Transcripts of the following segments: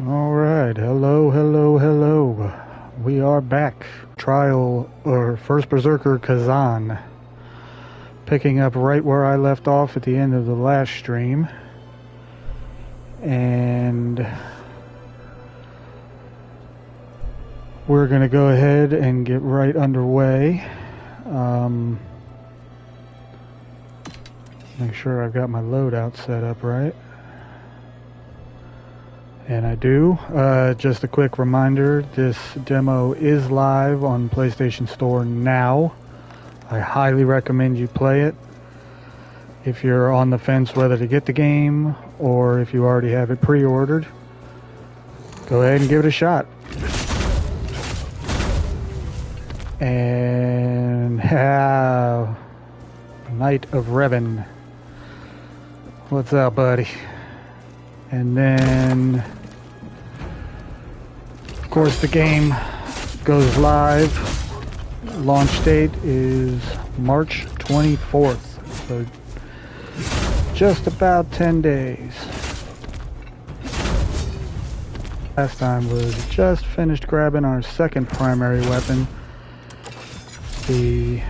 Alright, hello, hello, hello. We are back. Trial, or first Berserker Khazan. Picking up right where I left off at the end of the last stream. And we're going to go ahead and get right underway. Make sure I've got my loadout set up right. And I do. Just a quick reminder, this demo is live on PlayStation Store now. I highly recommend you play it. If you're on the fence whether to get the game, or if you already have it pre-ordered, go ahead and give it a shot. And Knight of Revan. What's up, buddy? And then, of course, the game goes live. Launch date is March 24th, so just about 10 days. Last time was just finished grabbing our second primary weapon, the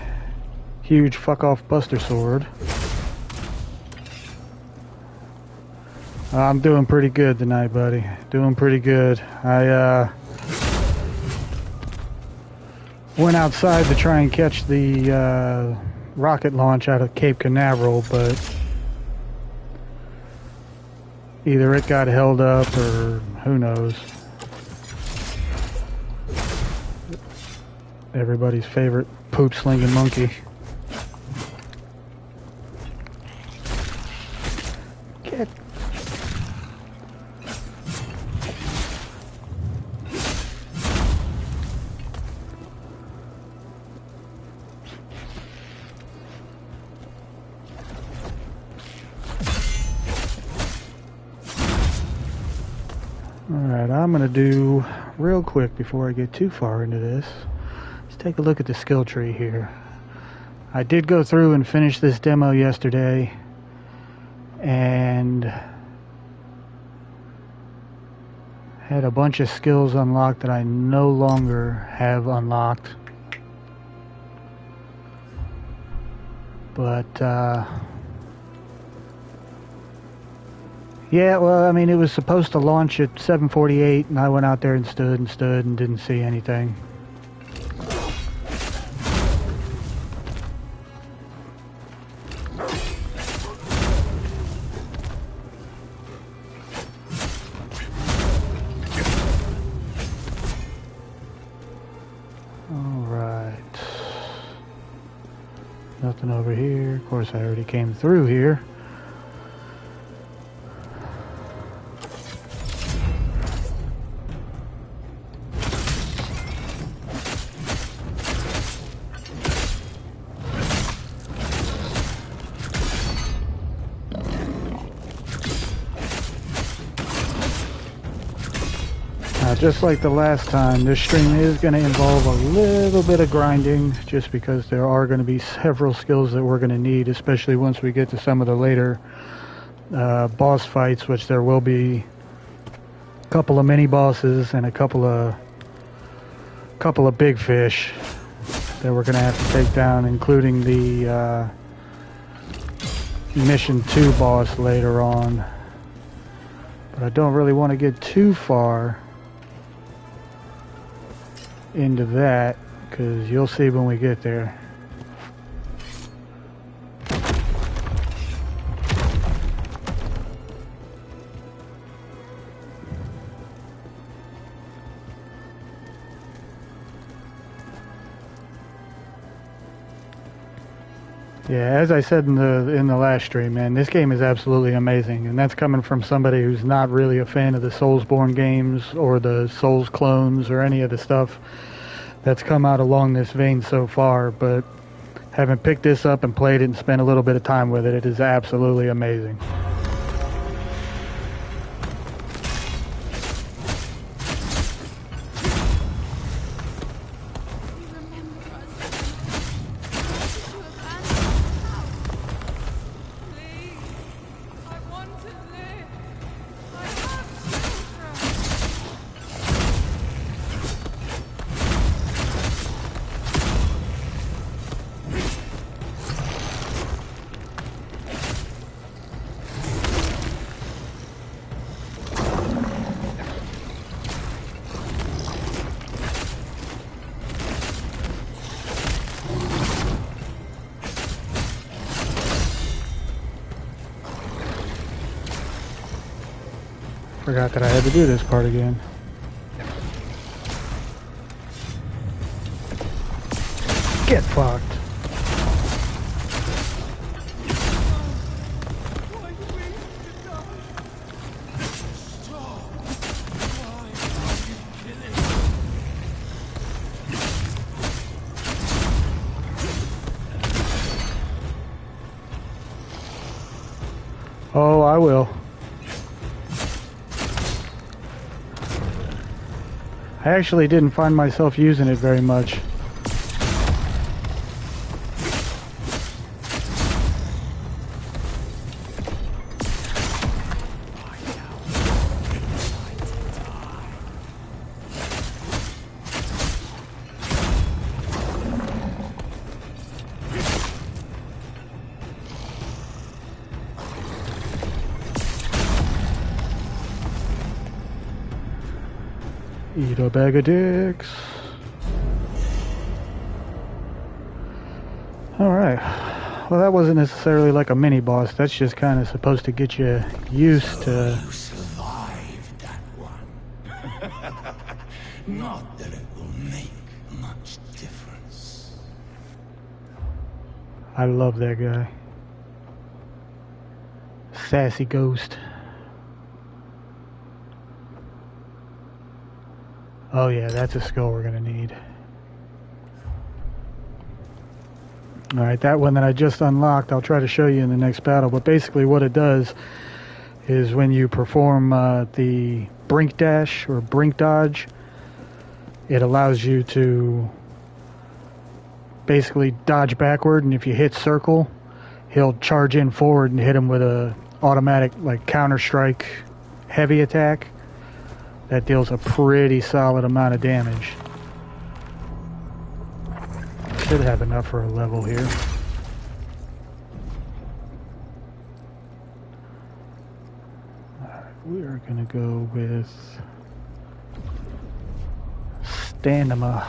huge fuck-off Buster Sword. I'm doing pretty good tonight, buddy. Doing pretty good. I went outside to try and catch the rocket launch out of Cape Canaveral, but either it got held up or who knows. Everybody's favorite poop-slinging monkey. Get... Alright, I'm going to do real quick before I get too far into this. Let's take a look at the skill tree here. I did go through and finish this demo yesterday, and had a bunch of skills unlocked that I no longer have unlocked. But, yeah, well, I mean, it was supposed to launch at 7:48, and I went out there and stood and didn't see anything. Alright. Nothing over here. Of course, I already came through here. Just like the last time, this stream is going to involve a little bit of grinding, just because there are going to be several skills that we're going to need, especially once we get to some of the later boss fights, which there will be a couple of mini bosses and a couple of big fish that we're going to have to take down, including the Mission 2 boss later on. But I don't really want to get too far into that, because you'll see when we get there. Yeah, as I said in the last stream, man, this game is absolutely amazing, and that's coming from somebody who's not really a fan of the Soulsborne games or the Souls clones or any of the stuff that's come out along this vein so far. But having picked this up and played it and spent a little bit of time with it, it is absolutely amazing. Forgot that I had to do this part again. Get fucked. Oh, I will. I actually didn't find myself using it very much. Eat a bag of dicks. Alright. Well, that wasn't necessarily like a mini boss. That's just kind of supposed to get you used to... You survived that one. Not that it will make much difference. I love that guy. Sassy ghost. Oh yeah, that's a skill we're gonna need. Alright, that one that I just unlocked, I'll try to show you in the next battle, but basically what it does is when you perform the brink dash or brink dodge, it allows you to basically dodge backward, and if you hit circle, he'll charge in forward and hit him with a automatic like counter strike heavy attack that deals a pretty solid amount of damage. Should have enough for a level here. Alright, we are gonna go with stamina.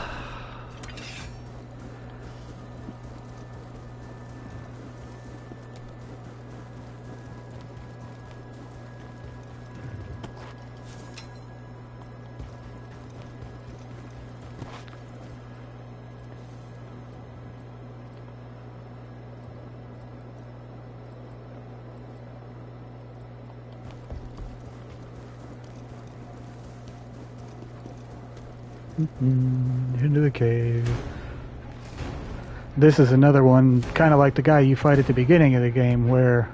Into the cave. This is another one, kind of like the guy you fight at the beginning of the game, where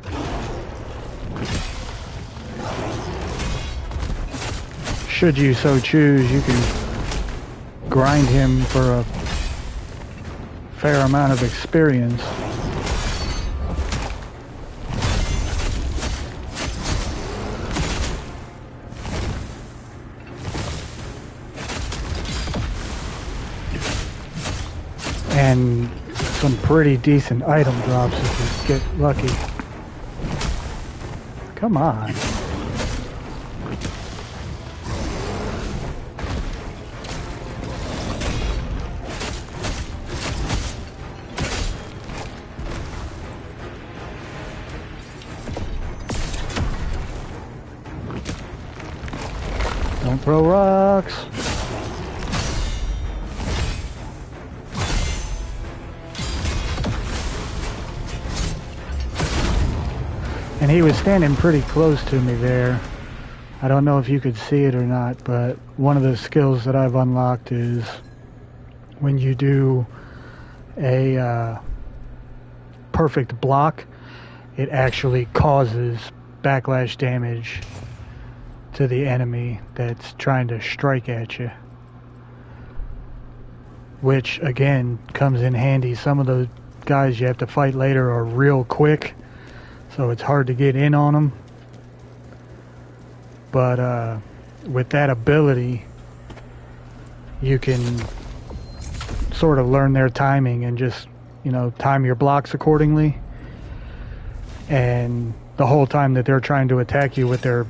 should you so choose, you can grind him for a fair amount of experience. And some pretty decent item drops if you get lucky. Come on. Don't throw rocks. And he was standing pretty close to me there. I don't know if you could see it or not, but one of the skills that I've unlocked is when you do a perfect block, it actually causes backlash damage to the enemy that's trying to strike at you. Which, again, comes in handy. Some of the guys you have to fight later are real quick, so it's hard to get in on them. But with that ability, you can sort of learn their timing and just, you know, time your blocks accordingly. And the whole time that they're trying to attack you with their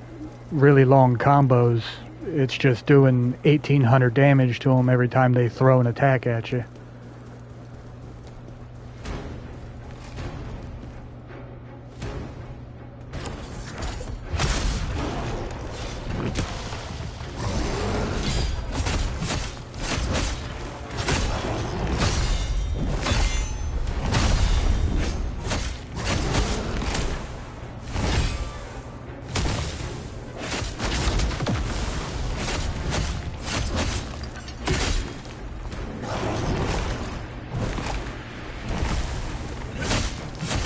really long combos, it's just doing 1800 damage to them every time they throw an attack at you.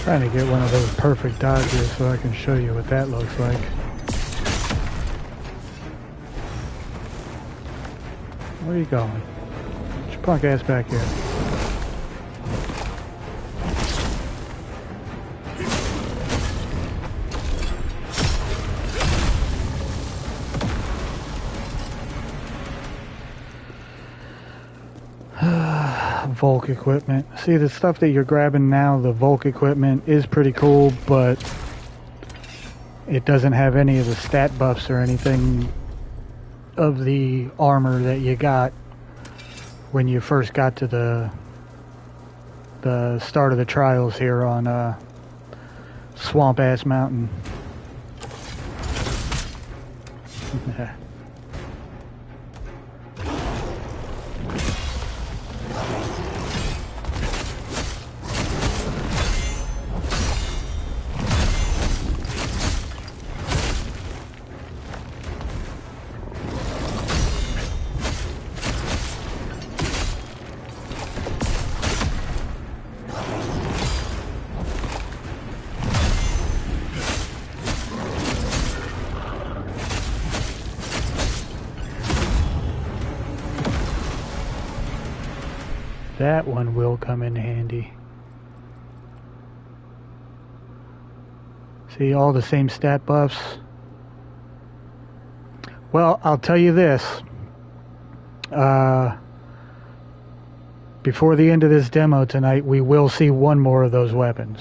Trying to get one of those perfect dodges so I can show you what that looks like. Where are you going? Get your punk ass back here. Volk equipment. See, the stuff that you're grabbing now, the Volk equipment, is pretty cool, but it doesn't have any of the stat buffs or anything of the armor that you got when you first got to the start of the trials here on Swamp Ass Mountain. That one will come in handy. See, all the same stat buffs. Well, I'll tell you this. Before the end of this demo tonight, we will see one more of those weapons.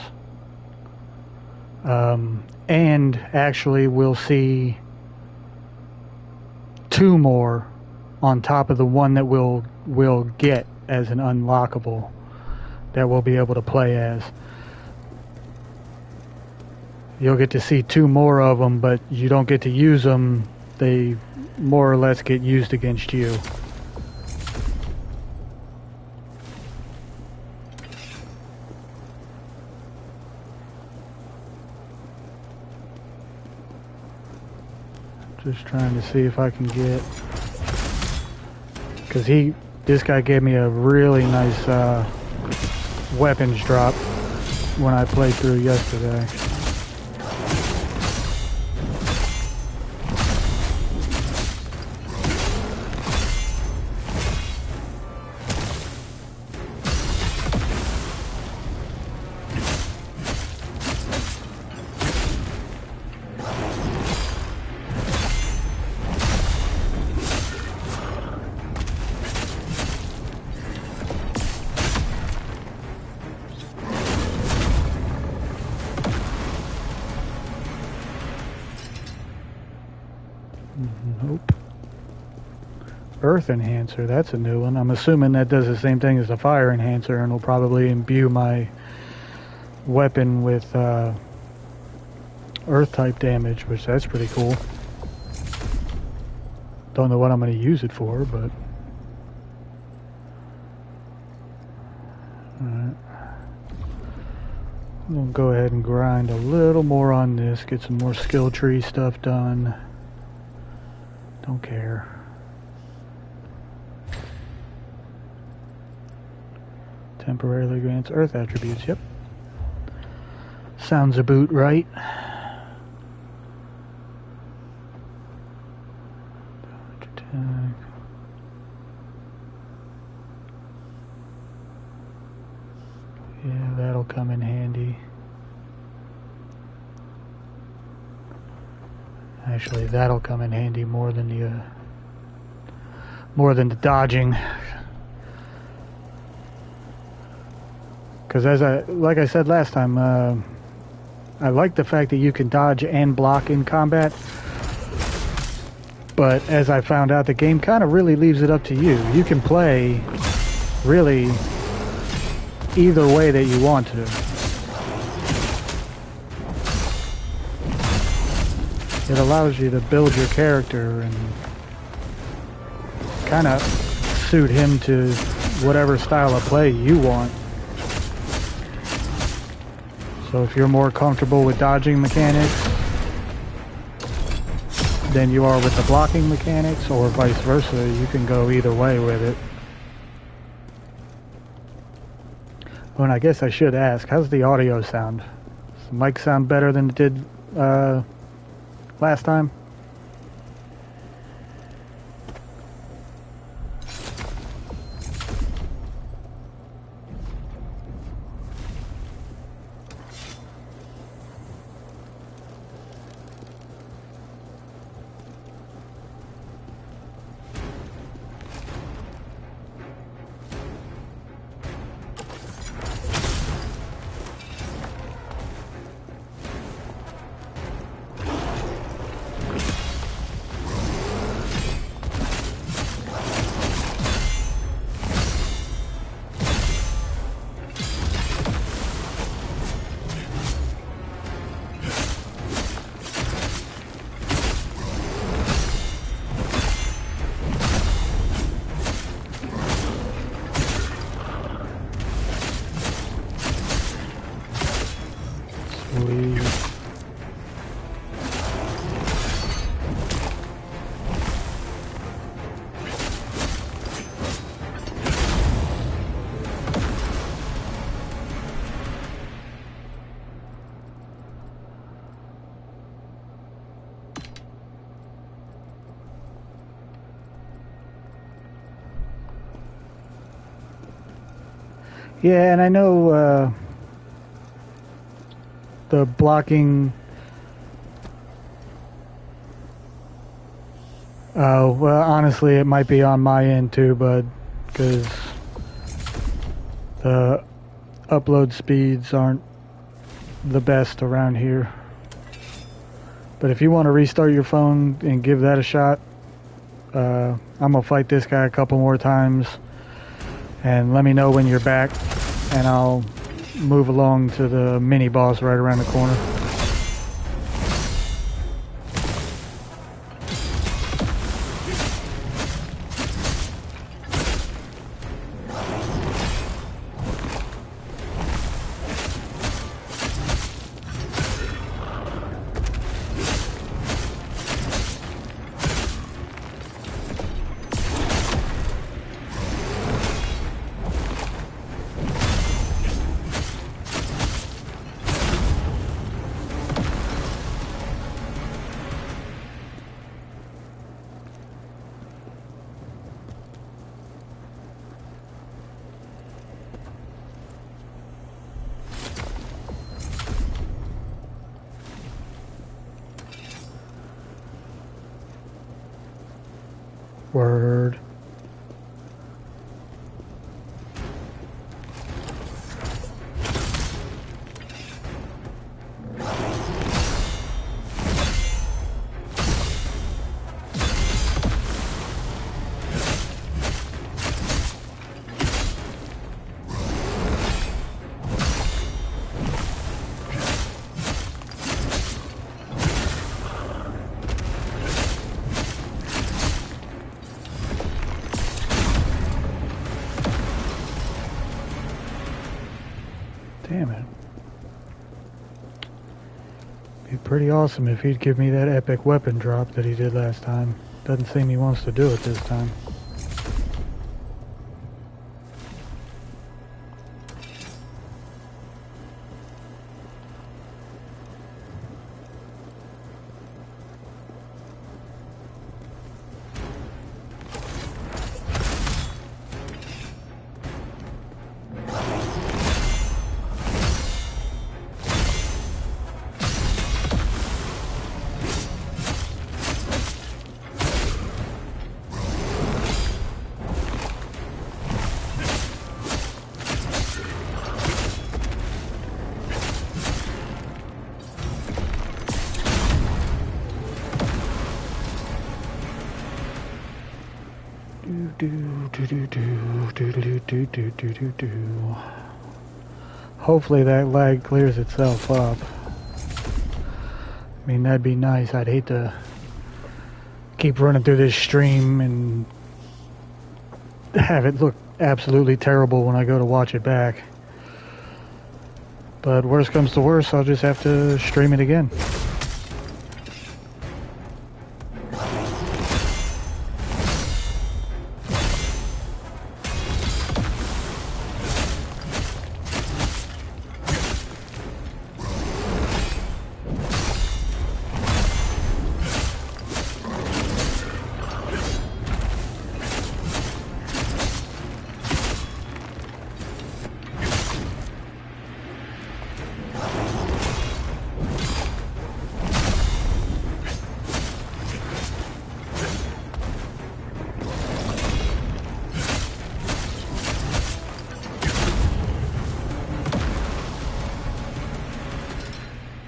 And actually, we'll see two more on top of the one that we'll get as an unlockable that we'll be able to play as. You'll get to see two more of them, but you don't get to use them. They more or less get used against you. Just trying to see if I can get, because this guy gave me a really nice weapons drop when I played through yesterday. Nope. Earth Enhancer, that's a new one. I'm assuming that does the same thing as the Fire Enhancer and will probably imbue my weapon with Earth type damage, which that's pretty cool. Don't know what I'm going to use it for, but... Alright. I'm going to go ahead and grind a little more on this, get some more skill tree stuff done. Don't care. Temporarily grants earth attributes, yep. Sounds about right. Yeah, that'll come in handy. Actually, that'll come in handy more than the dodging. Because like I said last time, I like the fact that you can dodge and block in combat. But as I found out, the game kind of really leaves it up to you. You can play really either way that you want to. it allows you to build your character and kind of suit him to whatever style of play you want. So if you're more comfortable with dodging mechanics than you are with the blocking mechanics, or vice versa, you can go either way with it. Oh, and I guess I should ask, how's the audio sound? Does the mic sound better than it did last time? Yeah, and I know the blocking... well, honestly, it might be on my end too, bud, because the upload speeds aren't the best around here. But if you want to restart your phone and give that a shot, I'm going to fight this guy a couple more times. And let me know when you're back, and I'll move along to the mini-boss right around the corner. Word. Damn it. Be pretty awesome if he'd give me that epic weapon drop that he did last time. Doesn't seem he wants to do it this time. Hopefully that lag clears itself up. I mean, that'd be nice. I'd hate to keep running through this stream and have it look absolutely terrible when I go to watch it back. But worst comes to worst, I'll just have to stream it again.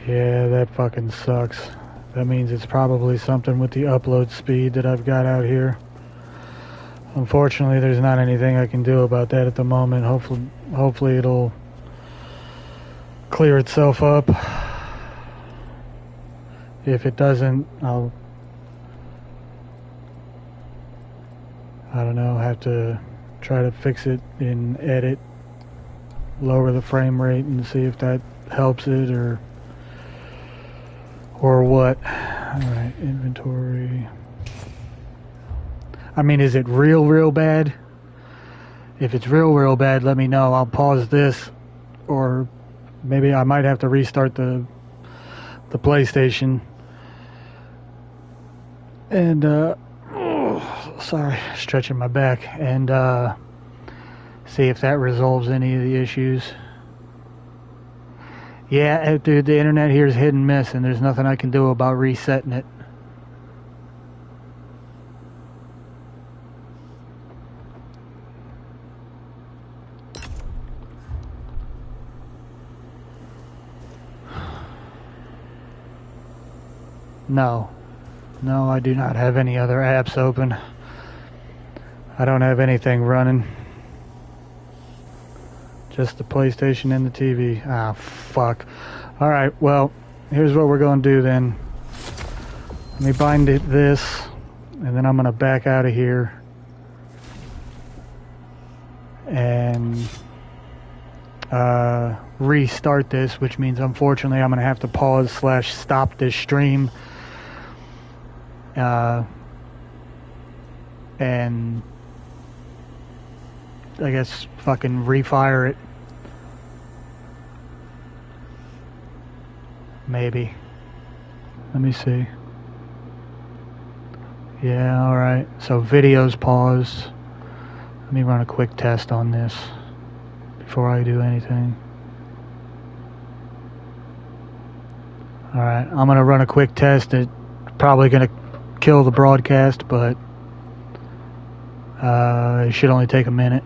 Yeah, that fucking sucks. That means it's probably something with the upload speed that I've got out here. Unfortunately, there's not anything I can do about that at the moment. Hopefully it'll clear itself up. If it doesn't, I don't know, have to try to fix it in edit, lower the frame rate and see if that helps it or what. Alright, inventory. I mean, is it real bad? If it's real bad, let me know. I'll pause this, or maybe I might have to restart the PlayStation. And, sorry, stretching my back. And, see if that resolves any of the issues. Yeah, dude, the internet here is hit and miss, and there's nothing I can do about resetting it. No, I do not have any other apps open. I don't have anything running. Just the PlayStation and the TV. Ah, fuck. Alright, well, here's what we're going to do then. Let me bind this, and then I'm going to back out of here. And restart this, which means unfortunately I'm going to have to pause / stop this stream. And I guess fucking refire it. Maybe. Let me see. Yeah, alright. So video's paused. Let me run a quick test on this before I do anything. Alright, I'm gonna run a quick test. It's probably gonna kill the broadcast, but it should only take a minute.